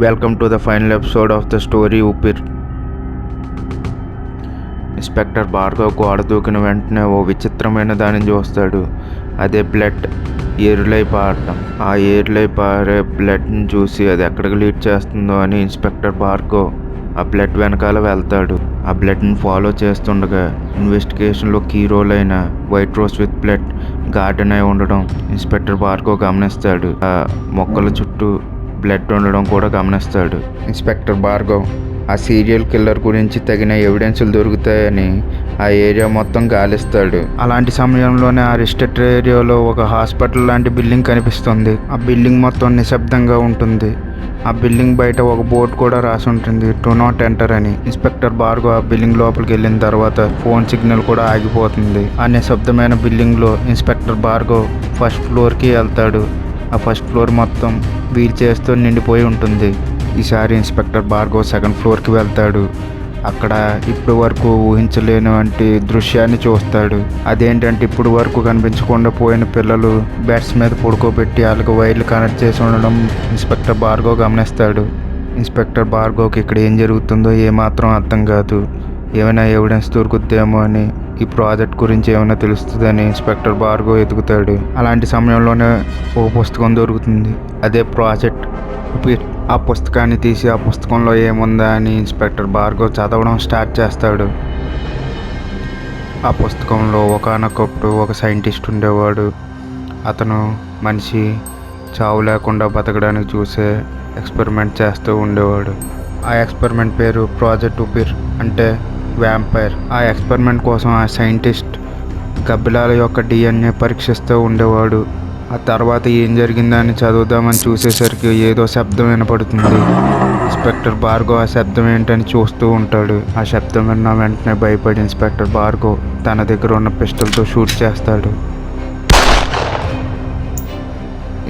Welcome to the final episode of the story Upir. Inspector Bhargav గోడ దూకిన వెంటనే ఓ విచిత్రమైన దానిని చూస్తాడు. అదే బ్లడ్ ఏరులై పారటం. ఆ ఏరులై పారే బ్లడ్ని చూసి అది ఎక్కడికి లీడ్ చేస్తుందో అని ఇన్స్పెక్టర్ భార్గవ్ ఆ బ్లడ్ వెనకాల వెళ్తాడు. ఆ బ్లడ్ని ఫాలో చేస్తుండగా ఇన్వెస్టిగేషన్లో కీ రోల్ అయిన white rose with blood garden అయి ఉండడం ఇన్స్పెక్టర్ భార్గవ్ గమనిస్తాడు. ఆ మొక్కల చుట్టూ బ్లడ్ ఉండడం కూడా గమనిస్తాడు. ఇన్స్పెక్టర్ భార్గవ్ ఆ సీరియల్ కిల్లర్ గురించి తగిన ఎవిడెన్సులు దొరుకుతాయని ఆ ఏరియా మొత్తం గాలిస్తాడు. అలాంటి సమయంలోనే ఆ రిస్ట్రిక్ట్ ఏరియాలో ఒక హాస్పిటల్ లాంటి బిల్డింగ్ కనిపిస్తుంది. ఆ బిల్డింగ్ మొత్తం నిశ్శబ్దంగా ఉంటుంది. ఆ బిల్డింగ్ బయట ఒక బోర్డు కూడా రాసి ఉంటుంది, డు నాట్ ఎంటర్ అని. ఇన్స్పెక్టర్ భార్గవ్ ఆ బిల్డింగ్ లోపలికి వెళ్ళిన తర్వాత ఫోన్ సిగ్నల్ కూడా ఆగిపోతుంది. ఆ నిశ్శబ్దమైన బిల్డింగ్లో ఇన్స్పెక్టర్ భార్గవ్ ఫస్ట్ ఫ్లోర్కి వెళ్తాడు. ఆ ఫస్ట్ ఫ్లోర్ మొత్తం వీల్ చైర్స్తో నిండిపోయి ఉంటుంది. ఈసారి ఇన్స్పెక్టర్ భార్గవ్ సెకండ్ ఫ్లోర్కి వెళ్తాడు. అక్కడ ఇప్పుడు వరకు ఊహించలేనివంటి దృశ్యాన్ని చూస్తాడు. అదేంటంటే ఇప్పుడు వరకు కనిపించకుండా పోయిన పిల్లలు బెడ్స్ మీద పడుకోబెట్టి వాళ్ళకి వైర్లు కనెక్ట్ చేసి ఉండడం ఇన్స్పెక్టర్ భార్గవ్ గమనిస్తాడు. ఇన్స్పెక్టర్ భార్గవ్కి ఇక్కడ ఏం జరుగుతుందో ఏమాత్రం అర్థం కాదు. ఏమైనా ఎవిడెన్స్ దొరుకుద్దేమో అని, ఈ ప్రాజెక్ట్ గురించి ఏమైనా తెలుస్తుందని ఇన్స్పెక్టర్ భార్గవ్ ఎదుగుతాడు. అలాంటి సమయంలోనే ఒక పుస్తకం దొరుకుతుంది. అదే ప్రాజెక్ట్ ఉపిర్. ఆ పుస్తకాన్ని తీసి ఆ పుస్తకంలో ఏముందా అని ఇన్స్పెక్టర్ భార్గవ్ చదవడం స్టార్ట్ చేస్తాడు. ఆ పుస్తకంలో ఒకానొకప్పుడు ఒక సైంటిస్ట్ ఉండేవాడు. అతను మనిషి చావు లేకుండా బతకడానికి చూసే ఎక్స్పెరిమెంట్ చేస్తూ ఉండేవాడు. ఆ ఎక్స్పెరిమెంట్ పేరు ప్రాజెక్ట్ ఉపిర్, అంటే వ్యాంపైర్. ఆ ఎక్స్పెరిమెంట్ కోసం ఆ సైంటిస్ట్ గబ్బిలాల యొక్క DNA పరీక్షిస్తూ ఉండేవాడు. ఆ తర్వాత ఏం జరిగిందని చదువుదామని చూసేసరికి ఏదో శబ్దం వినపడుతుంది. ఇన్స్పెక్టర్ భార్గవ్ ఆ శబ్దం ఏంటని చూస్తూ ఉంటాడు. ఆ శబ్దం విన్న వెంటనే భయపడి ఇన్స్పెక్టర్ భార్గవ్ తన దగ్గర ఉన్న పిస్టల్తో షూట్ చేస్తాడు.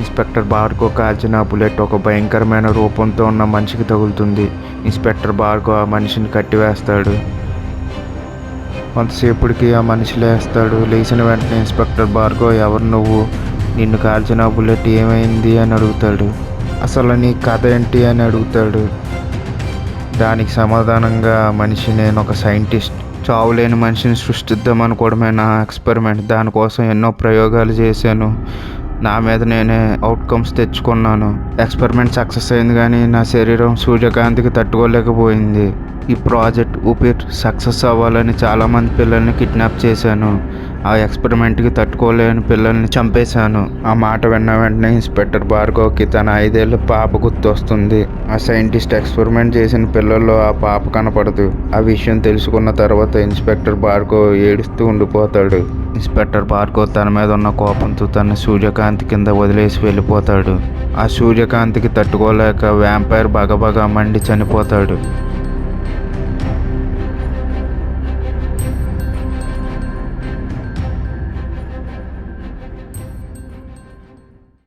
ఇన్స్పెక్టర్ భార్గవ్ కాల్చిన బుల్లెట్ ఒక భయంకరమైన రూపంతో ఉన్న మనిషికి తగులుతుంది. ఇన్స్పెక్టర్ భార్గవ్ ఆ మనిషిని కట్టివేస్తాడు. కొంతసేపటికి ఆ మనిషి లేస్తాడు. లేచిన వెంటనే ఇన్స్పెక్టర్ భార్గవ్, ఎవరు నువ్వు? నిన్ను కాల్చిన బుల్లెట్ ఏమైంది అని అడుగుతాడు. అసలు నీ కథ ఏంటి అని అడుగుతాడు. దానికి సమాధానంగా మనిషి, నేను ఒక సైంటిస్ట్. చావులేని మనిషిని సృష్టిద్దాం అనుకోవడమే నా ఎక్స్పెరిమెంట్. దానికోసం ఎన్నో ప్రయోగాలు చేశాను. నా మీద నేనే అవుట్కమ్స్ తెచ్చుకున్నాను. ఎక్స్పెరిమెంట్ సక్సెస్ అయింది, కానీ నా శరీరం సూర్యకాంతికి తట్టుకోలేకపోయింది. ఈ ప్రాజెక్ట్ ఉపిర్ సక్సెస్ అవ్వాలని చాలామంది పిల్లల్ని కిడ్నాప్ చేశాను. ఆ ఎక్స్పెరిమెంట్కి తట్టుకోలేని పిల్లల్ని చంపేశాను. ఆ మాట విన్న వెంటనే ఇన్స్పెక్టర్ భార్గవ్కి తన 5 ఏళ్ళ పాప గుర్తొస్తుంది. ఆ సైంటిస్ట్ ఎక్స్పెరిమెంట్ చేసిన పిల్లల్లో ఆ పాప కనపడదు. ఆ విషయం తెలుసుకున్న తర్వాత ఇన్స్పెక్టర్ భార్గవ్ ఏడుస్తూ ఉండిపోతాడు. ఇన్స్పెక్టర్ భార్గవ్ తన మీద ఉన్న కోపంతో తన సూర్యకాంతి కింద వదిలేసి వెళ్ళిపోతాడు. ఆ సూర్యకాంతికి తట్టుకోలేక వ్యాంపైర్ బగబగా మండి చనిపోతాడు.